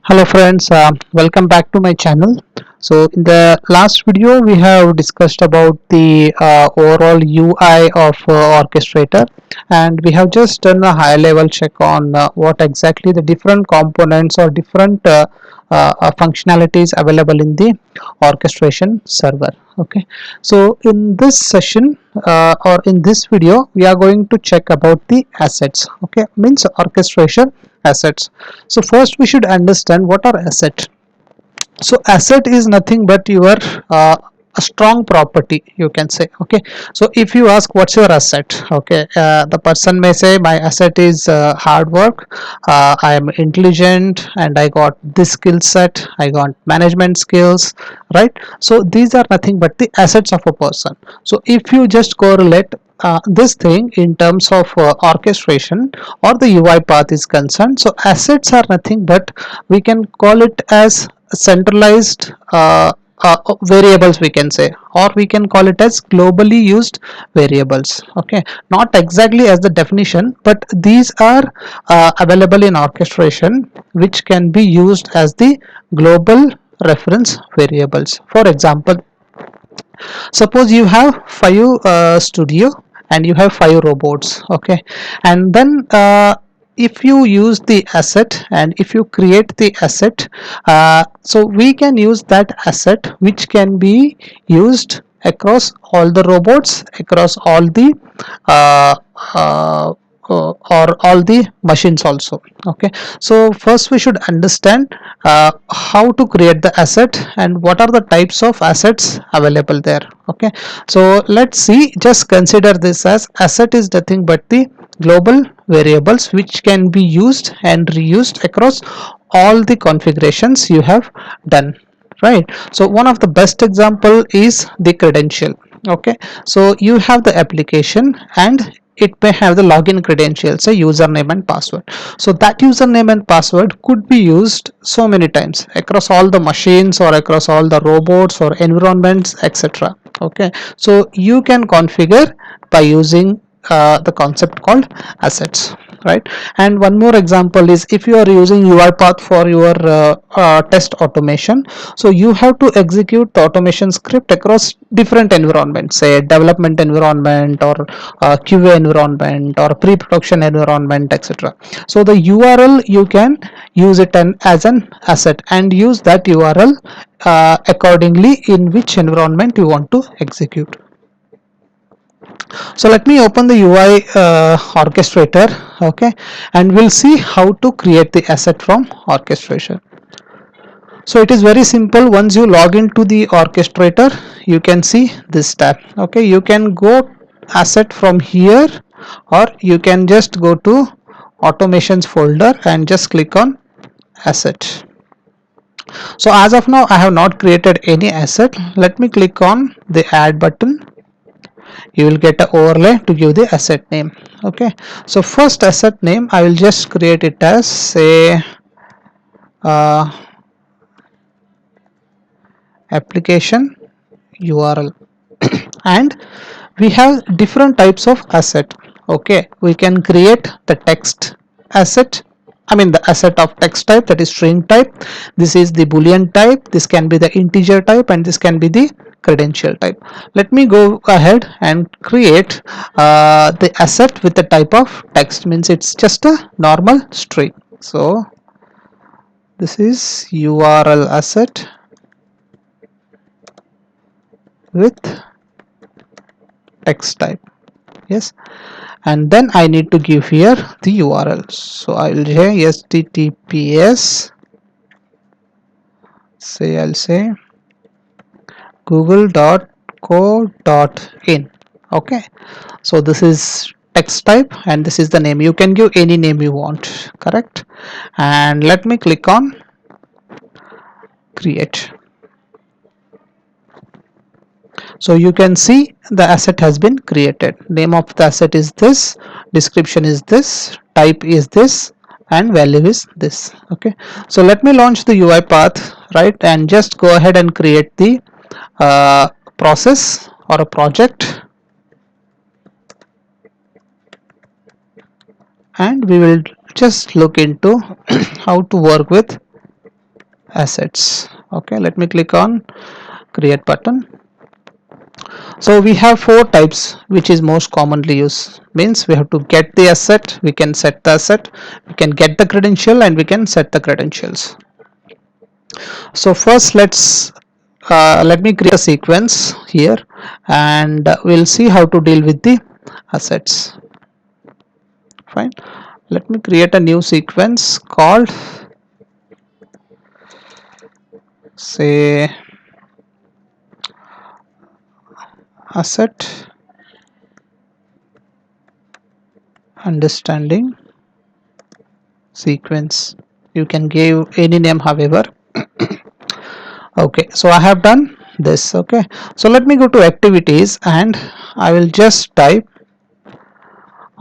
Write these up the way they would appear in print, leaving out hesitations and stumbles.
Hello friends, welcome back to my channel. So in the last video we have discussed about the overall UI of Orchestrator, and we have just done a high level check on what exactly the different components or different functionalities available in the orchestration server. Okay, so in this session or in this video we are going to check about the assets. Okay, means orchestration assets. So first we should understand what are assets. So asset is nothing but your a strong property, you can say. Okay, so if you ask what's your asset, okay, the person may say my asset is hard work, I am intelligent and I got this skill set, I got management skills, right? So these are nothing but the assets of a person. So if you just correlate this thing in terms of orchestration or the UI path is concerned, so assets are nothing but we can call it as centralized variables, we can say, or we can call it as globally used variables. Okay, not exactly as the definition, but these are available in orchestration which can be used as the global reference variables. For example, suppose you have five studio and you have five robots. Okay, and then if you use the asset and if you create the asset, so we can use that asset which can be used across all the robots, across all the uh, uh, or all the machines also. Okay, so first we should understand how to create the asset and what are the types of assets available there. Okay, so let's see, just consider this as asset is nothing but the global variables which can be used and reused across all the configurations you have done, right? So one of the best example is the credential. Okay, so you have the application and it may have the login credentials, a username and password. So that username and password could be used so many times across all the machines or across all the robots or environments, etc. Okay, so you can configure by using the concept called assets, right? And one more example is if you are using UiPath for your test automation, so you have to execute the automation script across different environments, say development environment or QA environment or pre-production environment, etc. So the URL you can use it as an asset and use that URL accordingly in which environment you want to execute. So let me open the UI orchestrator. Okay, and we'll see how to create the asset from orchestration. So it is very simple. Once you log into the orchestrator, you can see this tab. Okay, you can go asset from here, or you can just go to automations folder and just click on asset. So as of now I have not created any asset. Let me click on the add button. You will get an overlay to give the asset name. Okay, so first asset name I will just create it as, say, uh, application URL. And we have different types of asset. Okay, we can create the text asset, I mean the asset of text type, that is string type. This is the boolean type, this can be the integer type, and this can be the credential type. Let me go ahead and create the asset with the type of text, means it's just a normal string. So this is URL asset with text type. Yes, and then I need to give here the URL. So I will say https, say I'll say google.co.in. Okay, so this is text type and this is the name. You can give any name you want, correct? And let me click on create. So you can see the asset has been created. Name of the asset is this, description is this, type is this, and value is this. Okay, so let me launch the UI path, right, and just go ahead and create the process or a project, and we will just look into how to work with assets. Okay, let me click on create button. So we have four types which is most commonly used. Means we have to get the asset, we can set the asset, we can get the credential, and we can set the credentials. So first let me create a sequence here, and we'll see how to deal with the assets. Fine, let me create a new sequence called, say, asset understanding sequence. You can give any name, however. Okay, so I have done this. Okay, so let me go to activities and I will just type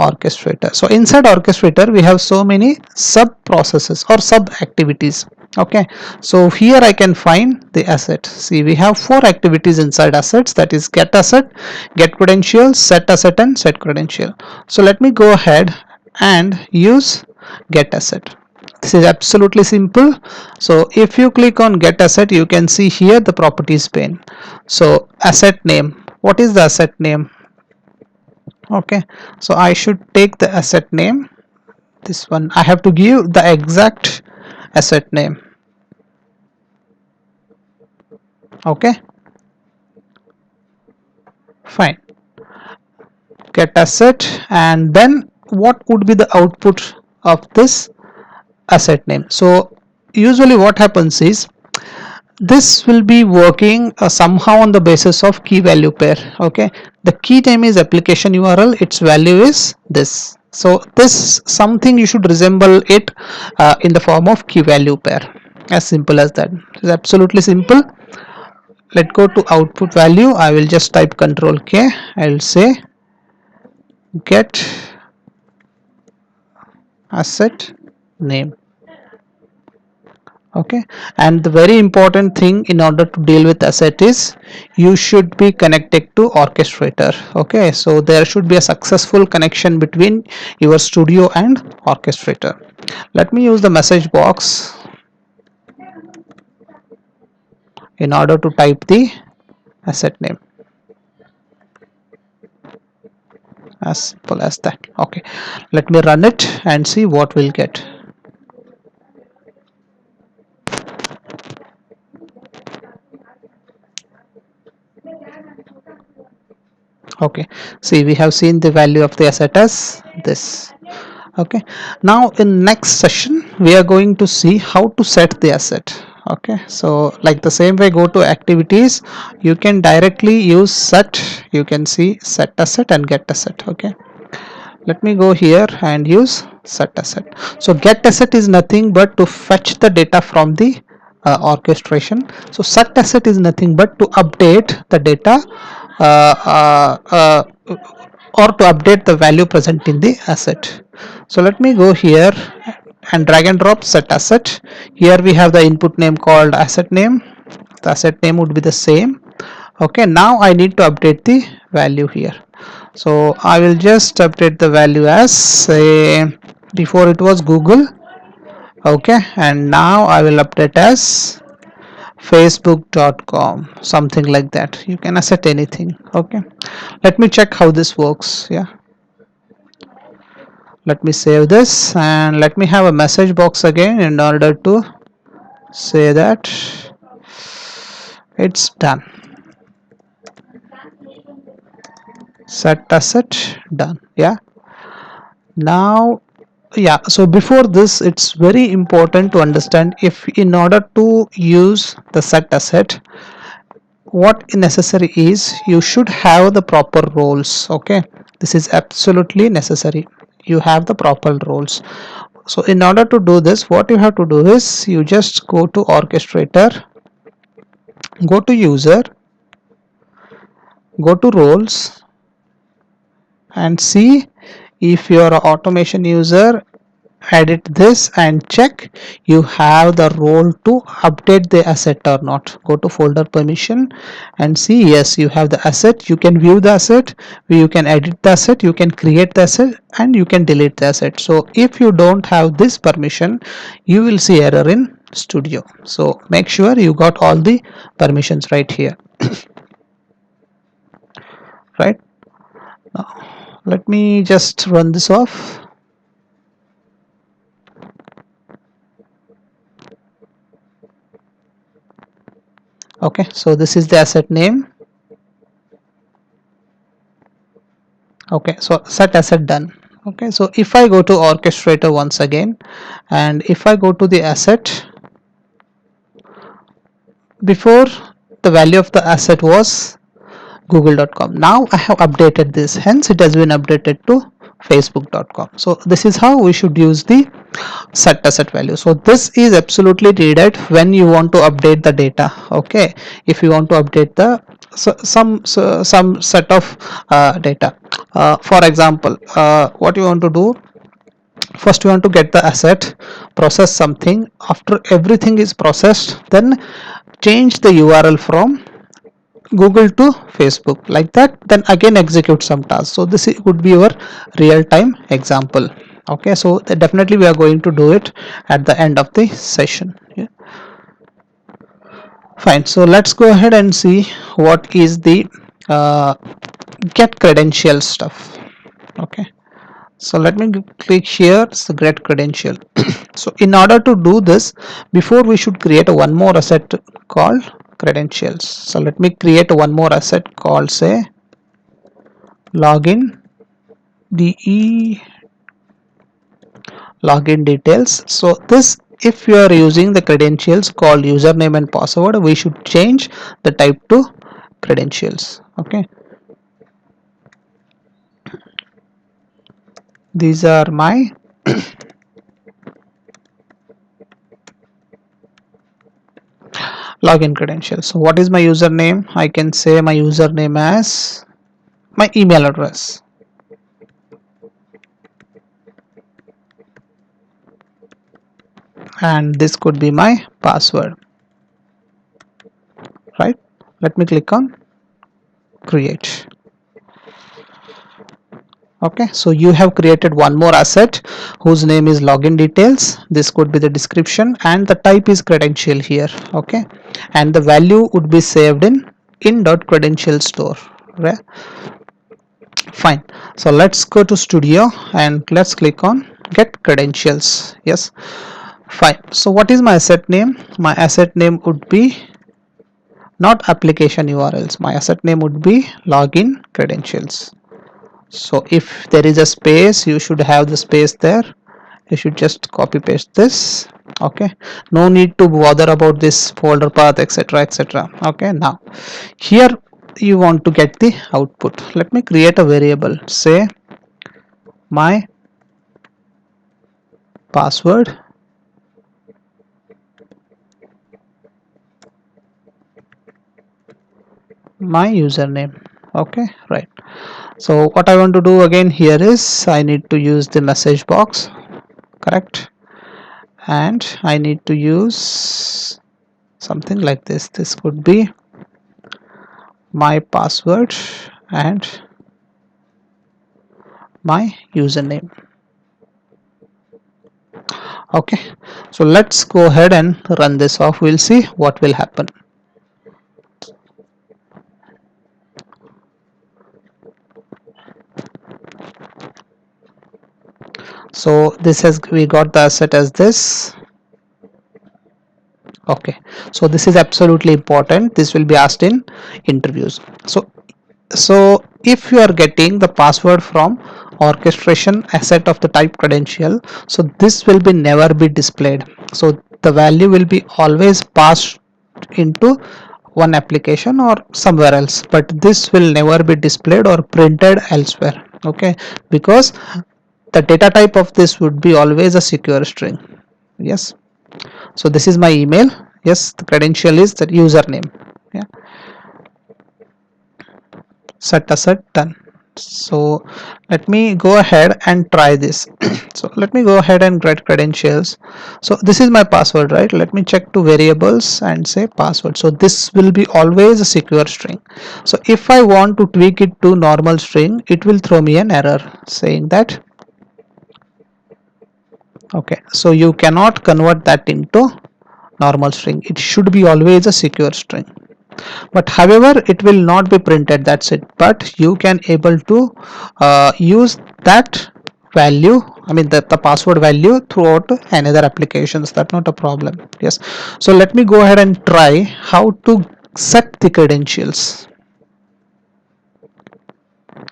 orchestrator. So inside orchestrator we have so many sub processes or sub activities. Okay, so here I can find the asset. See, we have four activities inside assets, that is get asset, get credentials, set asset, and set credential. So let me go ahead and use get asset. This is absolutely simple. So if you click on get asset, you can see here the properties pane. So asset name, what is the asset name? Okay, so I should take the asset name, this one. I have to give the exact asset name. Okay, fine, get asset, and then what would be the output of this asset name? So usually what happens is this will be working somehow on the basis of key value pair. Okay, the key name is application URL, its value is this. So this something you should resemble it in the form of key value pair. As simple as that. It's absolutely simple. Let's go to output value. I will just type Control K. I will say get asset name. Okay, and the very important thing in order to deal with asset is you should be connected to orchestrator. Okay, so there should be a successful connection between your studio and orchestrator. Let me use the message box in order to type the asset name. As simple as that. Okay, let me run it and see what we'll get. Okay, see, we have seen the value of the asset as this. Okay, now in next session we are going to see how to set the asset. Okay, so like the same way, go to activities, you can directly use set, you can see set asset and get asset. Okay, let me go here and use set asset. So get asset is nothing but to fetch the data from the orchestration. So set asset is nothing but to update the data uh, uh, uh, or to update the value present in the asset. So let me go here and drag and drop set asset. Here we have the input name called asset name. The asset name would be the same. Okay, now I need to update the value here. So I will just update the value as, say, before it was Google. Okay, and now I will update as facebook.com, something like that. You can set anything. Okay, let me check how this works. Yeah, let me save this and let me have a message box again in order to say that it's done. Set asset done. Yeah, now, yeah, so before this it's very important to understand, if in order to use the set asset, what necessary is you should have the proper roles. Okay, this is absolutely necessary, you have the proper roles. So in order to do this, what you have to do is you just go to orchestrator, go to user, go to roles, and see if your automation user edit this and check you have the role to update the asset or not. Go to folder permission and see, yes, you have the asset. You can view the asset, you can edit the asset, you can create the asset, and you can delete the asset. So if you don't have this permission, you will see error in Studio. So make sure you got all the permissions right here. Right now, let me just run this off. Okay, so this is the asset name. Okay, so set asset done. Okay, so if I go to orchestrator once again, and if I go to the asset, before the value of the asset was google.com. Now I have updated this, hence it has been updated to facebook.com. So this is how we should use the set asset value. So this is absolutely needed when you want to update the data. Okay, if you want to update the some set of data, for example, what you want to do, first you want to get the asset, process something. After everything is processed, then change the url from google to facebook, like that, then again execute some tasks. So this would be your real-time example. Okay, so definitely we are going to do it at the end of the session. Yeah. Fine, so let's go ahead and see what is the get credential stuff. Okay, so let me click here, so get credential. So in order to do this, before we should create a one more asset called credentials. So let me create one more asset called, say, login de login details. So this, if you are using the credentials called username and password, we should change the type to credentials. Okay, these are my login credentials. So what is my username? I can say my username as my email address, and this could be my password. Right, let me click on create. Okay, so you have created one more asset whose name is login details. This could be the description, and the type is credential here. Okay, and the value would be saved in dot credential store. Right, fine. So let's go to studio and let's click on get credentials. Yes, fine. So what is my asset name? My asset name would be not application urls. My asset name would be login credentials. So if there is a space, you should have the space there. You should just copy paste this. Okay, no need to bother about this folder path, etc, etc. Okay, now here you want to get the output. Let me create a variable, say my password my username. Okay, right. So what I want to do again here is I need to use the message box, correct, and I need to use something like this. This could be my password and my username. Okay, so let's go ahead and run this off. We'll see what will happen. So this has, we got the asset as this. Okay, so this is absolutely important. This will be asked in interviews. So if you are getting the password from orchestration asset of the type credential, so this will be never be displayed. So the value will be always passed into one application or somewhere else, but this will never be displayed or printed elsewhere. Okay, because the data type of this would be always a secure string. Yes, so this is my email. Yes, the credential is the username. Yeah, set asset done. So let me go ahead and try this. So let me go ahead and get credentials. So this is my password, right? Let me check to variables and say password. So this will be always a secure string. So if I want to tweak it to normal string, it will throw me an error saying that, okay, so you cannot convert that into normal string. It should be always a secure string, but however it will not be printed, that's it. But you can able to use that value, I mean the password value throughout another applications. That's not a problem. Yes, so let me go ahead and try how to set the credentials.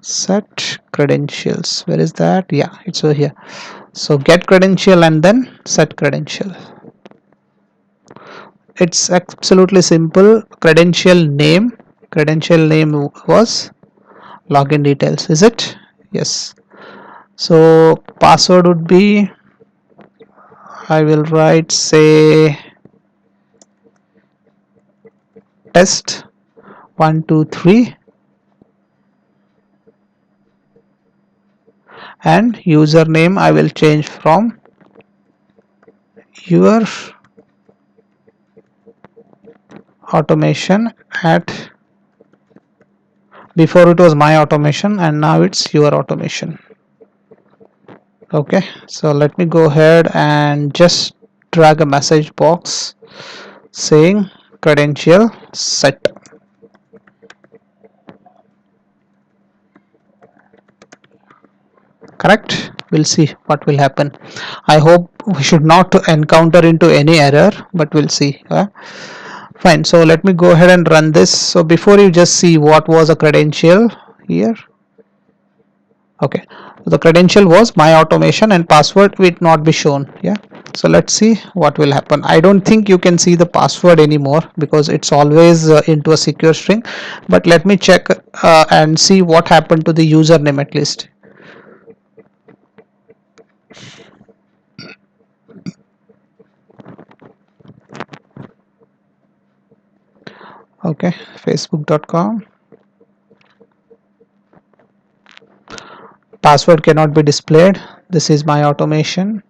Set credentials, where is that? Yeah, it's over here. So get credential and then set credential. It's absolutely simple. Credential name was login details, is it? Yes. So password would be, I will write say test 123, and username I will change from your automation at, before it was my automation and now it's your automation. Okay, so let me go ahead and just drag a message box saying credential set. Correct. We'll see what will happen. I hope we should not encounter into any error, but we'll see. Fine, so let me go ahead and run this. So before you just see what was a credential here. Okay, the credential was my automation and password will not be shown. Yeah, so let's see what will happen. I don't think you can see the password anymore because it's always into a secure string, but let me check and see what happened to the username at least. Okay, facebook.com. Password cannot be displayed. This is my automation.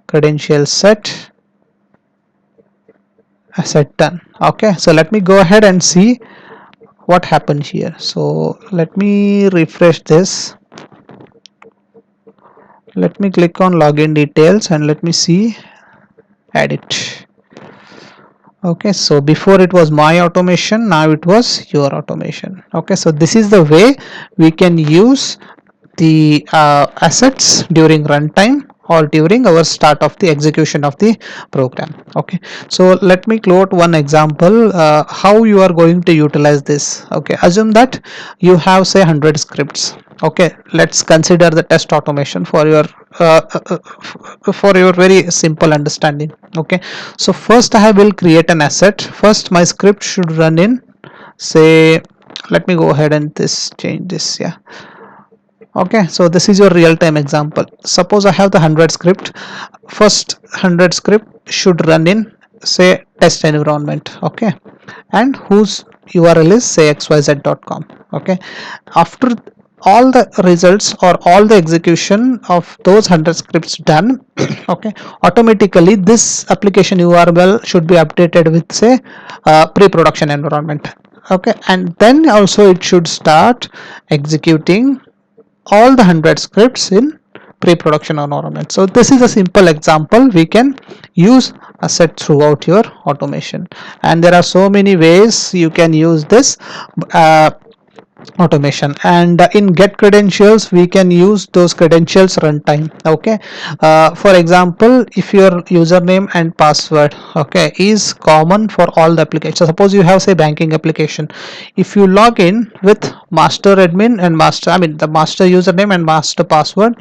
Credential set. Set done. Okay, so let me go ahead and see what happened here. So let me refresh this. Let me click on login details and let me see edit. Okay, so before it was my automation, now it was your automation. Okay, so this is the way we can use the assets during runtime or during our start of the execution of the program. Okay, so let me quote one example how you are going to utilize this. Okay, assume that you have say 100 scripts. Okay, let's consider the test automation for your very simple understanding. Okay, so first I will create an asset. First my script should run in, say, let me go ahead and change this. Yeah, okay, so this is your real-time example. Suppose I have the 100 script. First 100 script should run in say test environment. Okay, and whose URL is say xyz.com. Okay, after all the results or all the execution of those 100 scripts done, okay, automatically this application URL should be updated with say pre-production environment. Okay, and then also it should start executing all the 100 scripts in pre-production environment. So this is a simple example. We can use asset throughout your automation, and there are so many ways you can use this automation. And in get credentials we can use those credentials runtime. Okay, for example, if your username and password, okay, is common for all the applications. So suppose you have say banking application. If you log in with master admin and master, I mean the master username and master password,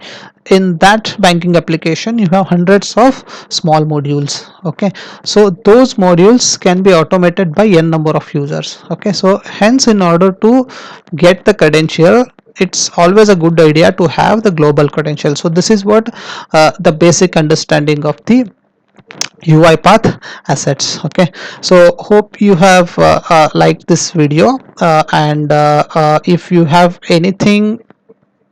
in that banking application you have hundreds of small modules. Okay, so those modules can be automated by n number of users. Okay, so hence in order to get the credential, it's always a good idea to have the global credential. So this is what the basic understanding of the UiPath assets. Okay, so hope you have liked this video, and if you have anything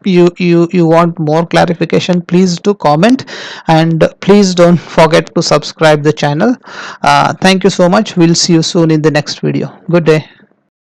you want more clarification, please do comment, and please don't forget to subscribe the channel. Thank you so much. We'll see you soon in the next video. Good day.